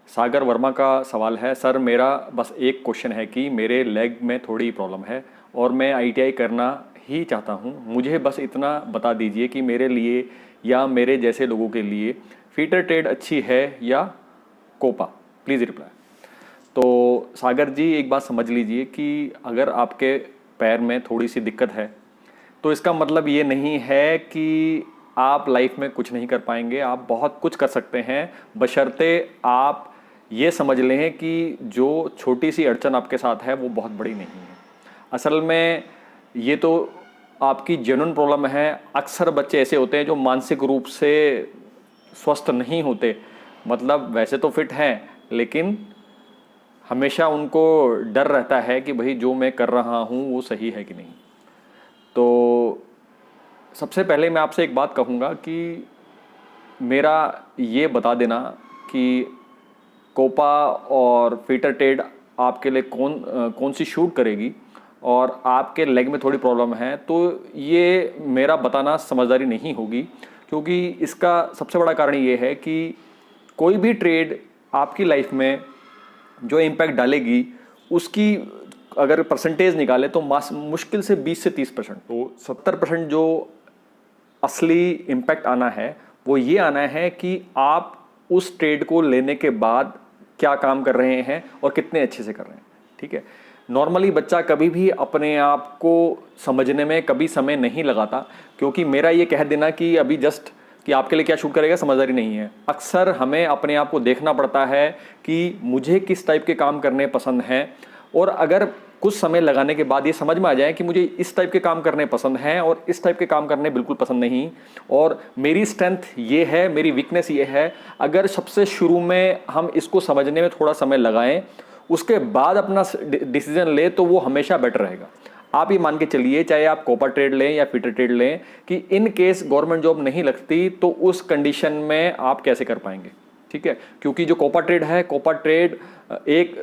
सागर वर्मा का सवाल है, सर मेरा बस एक क्वेश्चन है कि मेरे लेग में थोड़ी प्रॉब्लम है और मैं आईटीआई करना ही चाहता हूँ। मुझे बस इतना बता दीजिए कि मेरे लिए या मेरे जैसे लोगों के लिए फीटर ट्रेड अच्छी है या कोपा। Please reply. तो सागर जी, एक बात समझ लीजिए कि अगर आपके पैर में थोड़ी सी दिक्कत है तो इसका मतलब ये नहीं है कि आप लाइफ में कुछ नहीं कर पाएंगे। आप बहुत कुछ कर सकते हैं, बशर्ते आप ये समझ लें कि जो छोटी सी अड़चन आपके साथ है वो बहुत बड़ी नहीं है। असल में ये तो आपकी जेन्युइन प्रॉब्लम है। अक्सर बच्चे ऐसे होते हैं जो मानसिक रूप से स्वस्थ नहीं होते, मतलब वैसे तो फिट हैं लेकिन हमेशा उनको डर रहता है कि भाई जो मैं कर रहा हूँ वो सही है कि नहीं। तो सबसे पहले मैं आपसे एक बात कहूँगा कि मेरा ये बता देना कि कोपा और फीटर ट्रेड आपके लिए कौन सी शूट करेगी और आपके लेग में थोड़ी प्रॉब्लम है, तो ये मेरा बताना समझदारी नहीं होगी। क्योंकि इसका सबसे बड़ा कारण ये है कि कोई भी ट्रेड आपकी लाइफ में जो इम्पैक्ट डालेगी उसकी अगर परसेंटेज निकाले तो मुश्किल से 20 से 30%, तो 70% जो असली इम्पैक्ट आना है वो ये आना है कि आप उस ट्रेड को लेने के बाद क्या काम कर रहे हैं और कितने अच्छे से कर रहे हैं। ठीक है, नॉर्मली बच्चा कभी भी अपने आप को समझने में कभी समय नहीं लगाता, क्योंकि मेरा ये कह देना कि अभी जस्ट कि आपके लिए क्या शूट करेगा समझदारी नहीं है। अक्सर हमें अपने आप को देखना पड़ता है कि मुझे किस टाइप के काम करने पसंद हैं, और अगर कुछ समय लगाने के बाद ये समझ में आ जाए कि मुझे इस टाइप के काम करने पसंद हैं और इस टाइप के काम करने बिल्कुल पसंद नहीं, और मेरी स्ट्रेंथ ये है, मेरी वीकनेस ये है, अगर सबसे शुरू में हम इसको समझने में थोड़ा समय लगाएं उसके बाद अपना डिसीजन ले तो वो हमेशा बेटर रहेगा। आप ये मान के चलिए, चाहे आप कोपा ट्रेड लें या फीटर ट्रेड लें, कि इन केस गवर्नमेंट जॉब नहीं लगती तो उस कंडीशन में आप कैसे कर पाएंगे। ठीक है, क्योंकि जो कोपा ट्रेड है, कोपा ट्रेड एक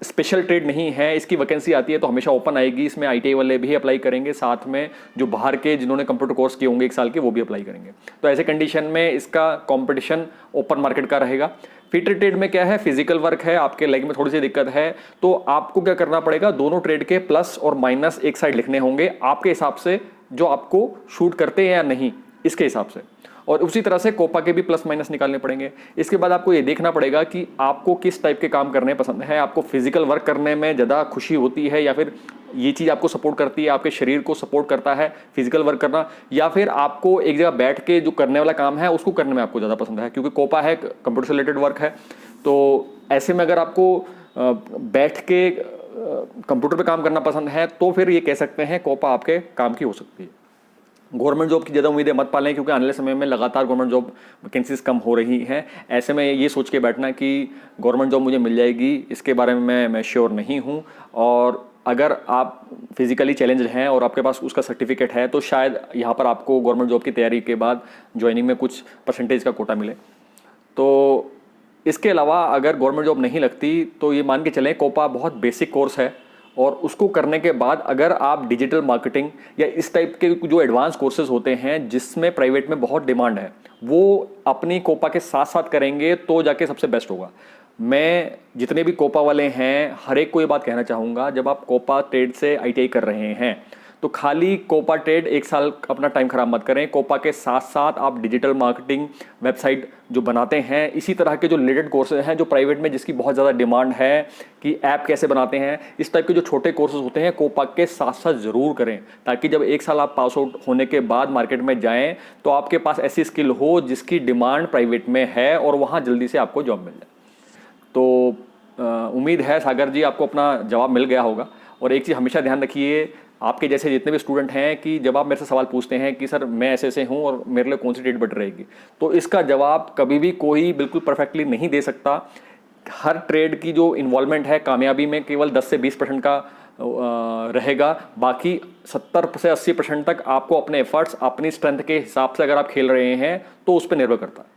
स्पेशल ट्रेड नहीं है। इसकी वैकेंसी आती है तो हमेशा ओपन आएगी। इसमें आईटीआई वाले भी अप्लाई करेंगे, साथ में जो बाहर के जिन्होंने कंप्यूटर कोर्स किए होंगे 1 साल के वो भी अप्लाई करेंगे। तो ऐसे कंडीशन में इसका कंपटीशन ओपन मार्केट का रहेगा। फीटर ट्रेड में क्या है, फिजिकल वर्क है, आपके लेग में थोड़ी सी दिक्कत है तो आपको क्या करना पड़ेगा, दोनों ट्रेड के प्लस और माइनस एक साइड लिखने होंगे आपके हिसाब से, जो आपको शूट करते हैं या नहीं इसके हिसाब से, और उसी तरह से कोपा के भी प्लस माइनस निकालने पड़ेंगे। इसके बाद आपको ये देखना पड़ेगा कि आपको किस टाइप के काम करने पसंद है। आपको फिजिकल वर्क करने में ज़्यादा खुशी होती है, या फिर ये चीज़ आपको सपोर्ट करती है, आपके शरीर को सपोर्ट करता है फिजिकल वर्क करना, या फिर आपको एक जगह बैठ के जो करने वाला काम है उसको करने में आपको ज़्यादा पसंद है, क्योंकि कोपा है कंप्यूटर से रिलेटेड वर्क है। तो ऐसे में अगर आपको बैठ के कंप्यूटर पे काम करना पसंद है तो फिर ये कह सकते हैं कोपा आपके काम की हो सकती है। गवर्नमेंट जॉब की ज़्यादा उम्मीदें मत पालें, क्योंकि आने वाले समय में लगातार गवर्नमेंट जॉब वैकेंसीज कम हो रही हैं। ऐसे में ये सोच के बैठना कि गवर्नमेंट जॉब मुझे मिल जाएगी, इसके बारे में मैं श्योर नहीं हूँ। और अगर आप फिजिकली चैलेंज्ड हैं और आपके पास उसका सर्टिफिकेट है तो शायद यहाँ पर आपको गवर्नमेंट जॉब की तैयारी के बाद ज्वाइनिंग में कुछ परसेंटेज का कोटा मिले। तो इसके अलावा अगर गवर्नमेंट जॉब नहीं लगती तो ये मान के चलें कोपा बहुत बेसिक कोर्स है, और उसको करने के बाद अगर आप डिजिटल मार्केटिंग या इस टाइप के जो एडवांस कोर्सेज होते हैं जिसमें प्राइवेट में बहुत डिमांड है, वो अपनी कोपा के साथ साथ करेंगे तो जाके सबसे बेस्ट होगा। मैं जितने भी कोपा वाले हैं हर एक को ये बात कहना चाहूँगा, जब आप कोपा ट्रेड से आईटीआई कर रहे हैं तो खाली कोपा ट्रेड 1 साल अपना टाइम खराब मत करें। कोपा के साथ साथ आप डिजिटल मार्केटिंग वेबसाइट जो बनाते हैं, इसी तरह के जो रिलेटेड कोर्सेज हैं जो प्राइवेट में जिसकी बहुत ज़्यादा डिमांड है कि ऐप कैसे बनाते हैं, इस टाइप के जो छोटे कोर्सेज होते हैं कोपा के साथ साथ ज़रूर करें, ताकि जब 1 साल आप पास आउट होने के बाद मार्केट में जाएँ तो आपके पास ऐसी स्किल हो जिसकी डिमांड प्राइवेट में है और वहाँ जल्दी से आपको जॉब मिल जाए। तो उम्मीद है सागर जी आपको अपना जवाब मिल गया होगा। और एक चीज़ हमेशा ध्यान रखिए, आपके जैसे जितने भी स्टूडेंट हैं, कि जब आप मेरे से सवाल पूछते हैं कि सर मैं ऐसे ऐसे हूँ और मेरे लिए कौन सी ट्रेड बेटर रहेगी, तो इसका जवाब कभी भी कोई बिल्कुल परफेक्टली नहीं दे सकता। हर ट्रेड की जो इन्वॉल्वमेंट है कामयाबी में केवल 10 से 20% का रहेगा, बाकी 70 से 80% तक आपको अपने एफर्ट्स अपनी स्ट्रेंथ के हिसाब से अगर आप खेल रहे हैं तो उस पर निर्भर करता है।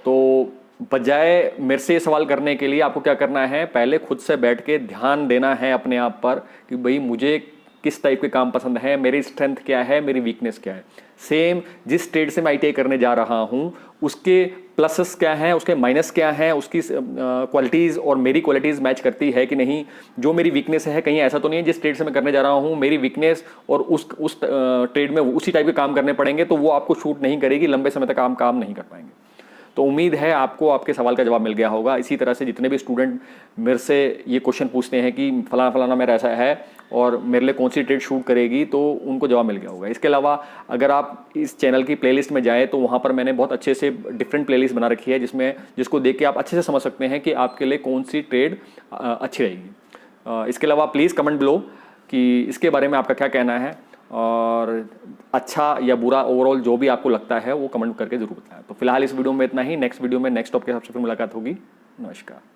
तो बजाय मेरे से ये सवाल करने के लिए आपको क्या करना है, पहले खुद से बैठ के ध्यान देना है अपने आप पर कि भाई मुझे किस टाइप के काम पसंद है, मेरी स्ट्रेंथ क्या है, मेरी वीकनेस क्या है। सेम जिस ट्रेड से मैं आईटीआई करने जा रहा हूँ उसके प्लसेस क्या हैं, उसके माइनस क्या हैं, उसकी क्वालिटीज़ और मेरी क्वालिटीज़ मैच करती है कि नहीं। जो मेरी वीकनेस है, कहीं ऐसा तो नहीं है जिस ट्रेड से मैं करने जा रहा हूँ मेरी वीकनेस और उस ट्रेड में उसी टाइप के काम करने पड़ेंगे तो वो आपको शूट नहीं करेगी, लंबे समय तक आप काम नहीं कर पाएंगे। तो उम्मीद है आपको आपके सवाल का जवाब मिल गया होगा। इसी तरह से जितने भी स्टूडेंट मेरे से ये क्वेश्चन पूछते हैं कि फलाना फलाना मेरा ऐसा है और मेरे लिए कौन सी ट्रेड शूट करेगी, तो उनको जवाब मिल गया होगा। इसके अलावा अगर आप इस चैनल की प्लेलिस्ट में जाएँ तो वहाँ पर मैंने बहुत अच्छे से डिफरेंट प्लेलिस्ट बना रखी है जिसको देख के आप अच्छे से समझ सकते हैं कि आपके लिए कौन सी ट्रेड अच्छी रहेगी। इसके अलावा प्लीज़ कमेंट बिलो कि इसके बारे में आपका क्या कहना है और अच्छा या बुरा ओवरऑल जो भी आपको लगता है वो कमेंट करके जरूर बताएं। तो फिलहाल इस वीडियो में इतना ही। नेक्स्ट वीडियो में नेक्स्ट टॉपिक के साथ फिर मुलाकात होगी। नमस्कार।